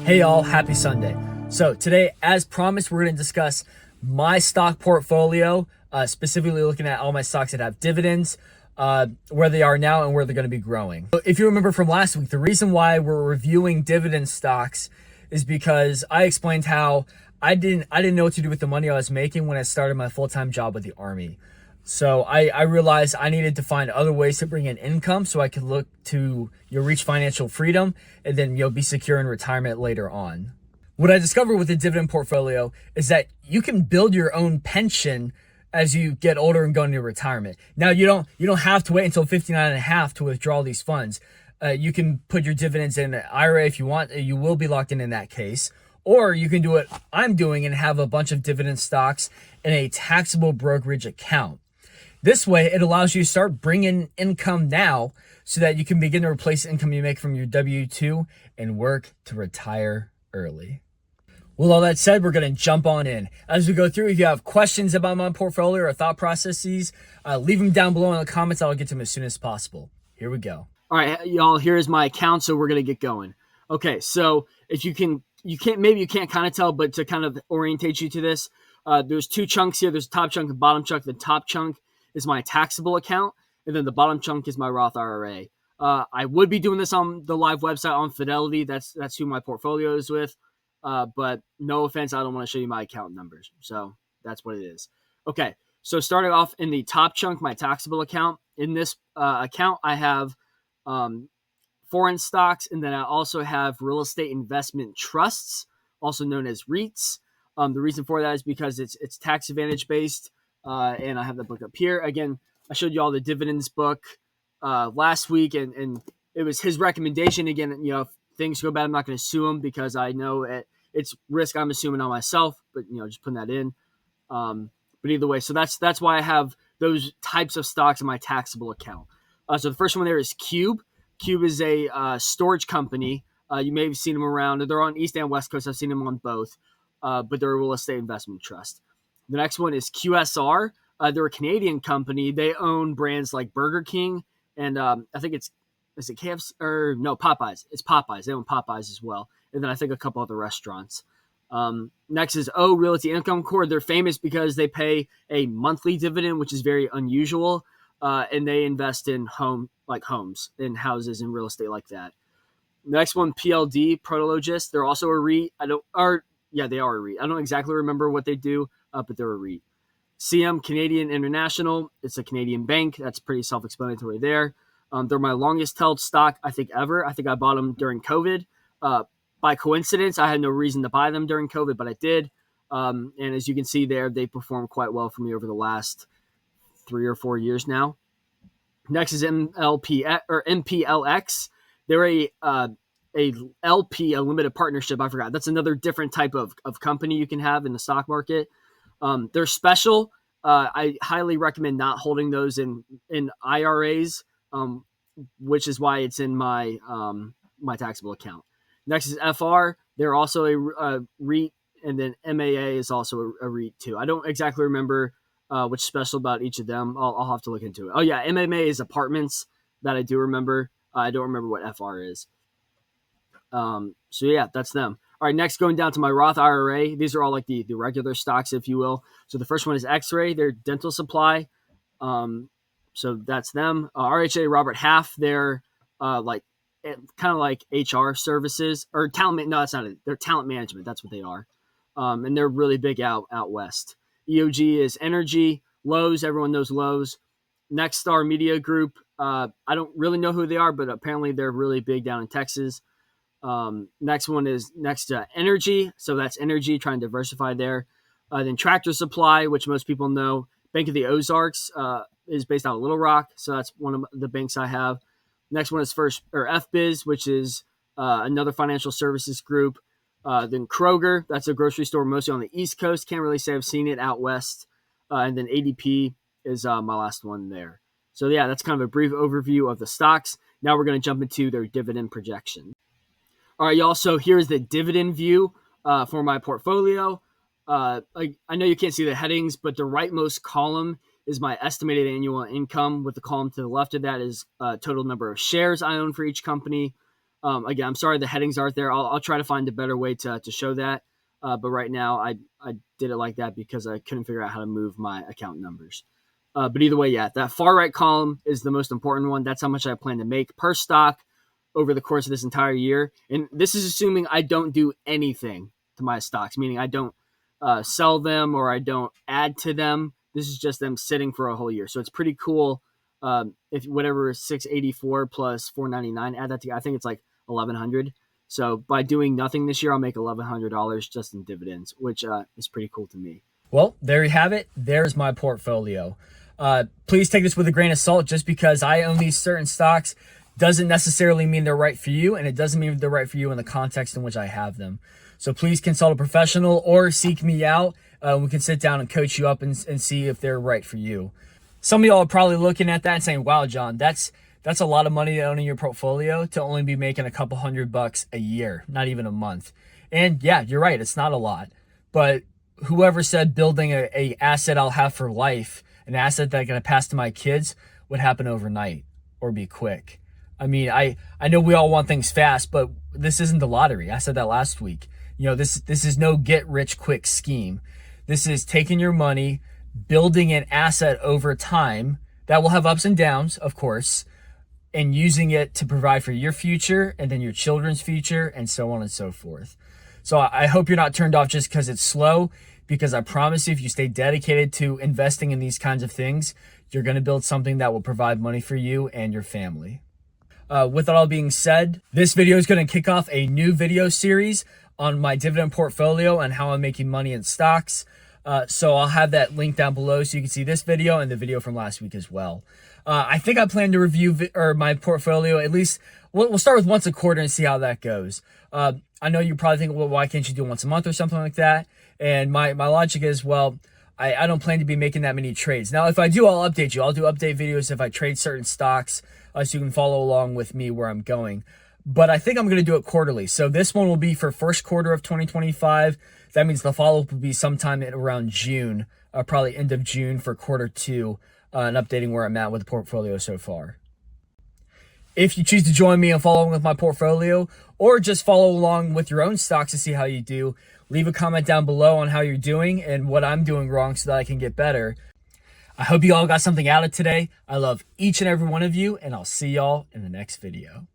Hey y'all, happy Sunday. So today, as promised, we're going to discuss my stock portfolio, specifically looking at all my stocks that have dividends, where they are now and where they're going to be growing. So if you remember from last week, the reason why we're reviewing dividend stocks is because I explained how I didn't know what to do with the money I was making when I started my full-time job with the Army. So I realized I needed to find other ways to bring in income so I could look to reach financial freedom and then be secure in retirement later on. What I discovered with the dividend portfolio is that you can build your own pension as you get older and go into retirement. Now you don't have to wait until 59 and a half to withdraw these funds. You can put your dividends in an IRA if you want. You will be locked in that case. Or you can do what I'm doing and have a bunch of dividend stocks in a taxable brokerage account. This way, it allows you to start bringing income now so that you can begin to replace income you make from your W-2 and work to retire early. With all that said, we're going to jump on in. As we go through, if you have questions about my portfolio or thought processes, leave them down below in the comments. I'll get to them as soon as possible. Here we go. All right, y'all, here's my account, so we're going to get going. Okay, so if you can't kind of tell, but to kind of orientate you to this, there's two chunks here. There's a top chunk and bottom chunk. The top chunk is my taxable account, and then the bottom chunk is my Roth IRA. I would be doing this on the live website on Fidelity. That's who my portfolio is with. But no offense, I don't want to show you my account numbers. So that's what it is. Okay, so starting off in the top chunk, my taxable account. In this account, I have foreign stocks, and then I also have real estate investment trusts, also known as REITs. The reason for that is because it's tax advantage based. And I have the book up here. Again, I showed you all the dividends book last week, and it was his recommendation. Again, if things go bad, I'm not going to sue him because I know it's risk I'm assuming on myself, but just putting that in. But either way, so that's why I have those types of stocks in my taxable account. So the first one there is Cube. Cube is a storage company. You may have seen them around. They're on East and West Coast. I've seen them on both, but they're a real estate investment trust. The next one is QSR. They're a Canadian company. They own brands like Burger King and I think is it KFC or no Popeyes. It's Popeyes. They own Popeyes as well, and then I think a couple other restaurants. Next is O Realty Income Corp. They're famous because they pay a monthly dividend, which is very unusual, and they invest in homes, in houses, and real estate like that. Next one, PLD Prologis. They're also a REIT. They are a REIT. I don't exactly remember what they do, but they're a REIT. CM Canadian International. It's a Canadian bank. That's pretty self-explanatory there. They're my longest held stock, I think, ever. I think I bought them during COVID. By coincidence, I had no reason to buy them during COVID, but I did. And as you can see there, they performed quite well for me over the last 3 or 4 years now. Next is MPLX. They're a LP, a limited partnership. I forgot. That's another different type of company you can have in the stock market. They're special. I highly recommend not holding those in IRAs, which is why it's in my my taxable account. Next is FR. They're also a REIT, and then MAA is also a REIT too. I don't exactly remember what's special about each of them. I'll have to look into it. Oh yeah, MMA is apartments that I do remember. I don't remember what FR is. So yeah, that's them. All right, next going down to my Roth IRA. These are all like the regular stocks, if you will. So the first one is X-Ray. They're dental supply. So that's them. RHA Robert Half. They're kind of like HR services or talent. No, that's not it. They're talent management. That's what they are. And they're really big out west. EOG is energy. Lowe's. Everyone knows Lowe's. Next Star Media Group. I don't really know who they are, but apparently they're really big down in Texas. Next one is next to energy. So that's energy, trying to diversify there. Then Tractor Supply, which most people know. Bank of the Ozarks is based out of Little Rock. So that's one of the banks I have. Next one is FBiz, which is another financial services group. Then Kroger, that's a grocery store mostly on the East Coast. Can't really say I've seen it out west. And then ADP is my last one there. So yeah, that's kind of a brief overview of the stocks. Now we're going to jump into their dividend projection. All right, y'all. So here's the dividend view for my portfolio. I know you can't see the headings, but the rightmost column is my estimated annual income, with the column to the left of that is total number of shares I own for each company. Again, I'm sorry the headings aren't there. I'll try to find a better way to show that. But right now, I did it like that because I couldn't figure out how to move my account numbers. But either way, yeah, that far right column is the most important one. That's how much I plan to make per stock over the course of this entire year. And this is assuming I don't do anything to my stocks, meaning I don't sell them or I don't add to them. This is just them sitting for a whole year. So it's pretty cool. If whatever is 684 plus 499, add that together, I think it's like 1100. So by doing nothing this year, I'll make $1,100 just in dividends, which is pretty cool to me. Well, there you have it. There's my portfolio. Please take this with a grain of salt. Just because I own these certain stocks doesn't necessarily mean they're right for you, and it doesn't mean they're right for you in the context in which I have them. So please consult a professional or seek me out. We can sit down and coach you up and see if they're right for you. Some of y'all are probably looking at that and saying, wow, John, that's a lot of money to own in your portfolio to only be making a couple $100 a year, not even a month. And yeah, you're right. It's not a lot. But whoever said building a asset I'll have for life, an asset that I'm going to pass to my kids, would happen overnight or be quick. I mean, I know we all want things fast, but this isn't the lottery. I said that last week. You know, this is no get rich quick scheme. This is taking your money, building an asset over time that will have ups and downs, of course, and using it to provide for your future and then your children's future and so on and so forth. So I hope you're not turned off just because it's slow, because I promise you, if you stay dedicated to investing in these kinds of things, you're going to build something that will provide money for you and your family. With that all being said, this video is going to kick off a new video series on my dividend portfolio and how I'm making money in stocks. So I'll have that link down below so you can see this video and the video from last week as well. I think I plan to review my portfolio at least. We'll start with once a quarter and see how that goes. I know you're probably thinking, well, why can't you do it once a month or something like that? And my logic is, well, I don't plan to be making that many trades. Now, if I do, I'll update you. I'll do update videos if I trade certain stocks so you can follow along with me where I'm going. But I think I'm going to do it quarterly. So this one will be for first quarter of 2025. That means the follow-up will be sometime around June, probably end of June for quarter two, and updating where I'm at with the portfolio so far. If you choose to join me in following with my portfolio, or just follow along with your own stocks to see how you do, leave a comment down below on how you're doing and what I'm doing wrong so that I can get better. I hope you all got something out of today. I love each and every one of you, and I'll see y'all in the next video.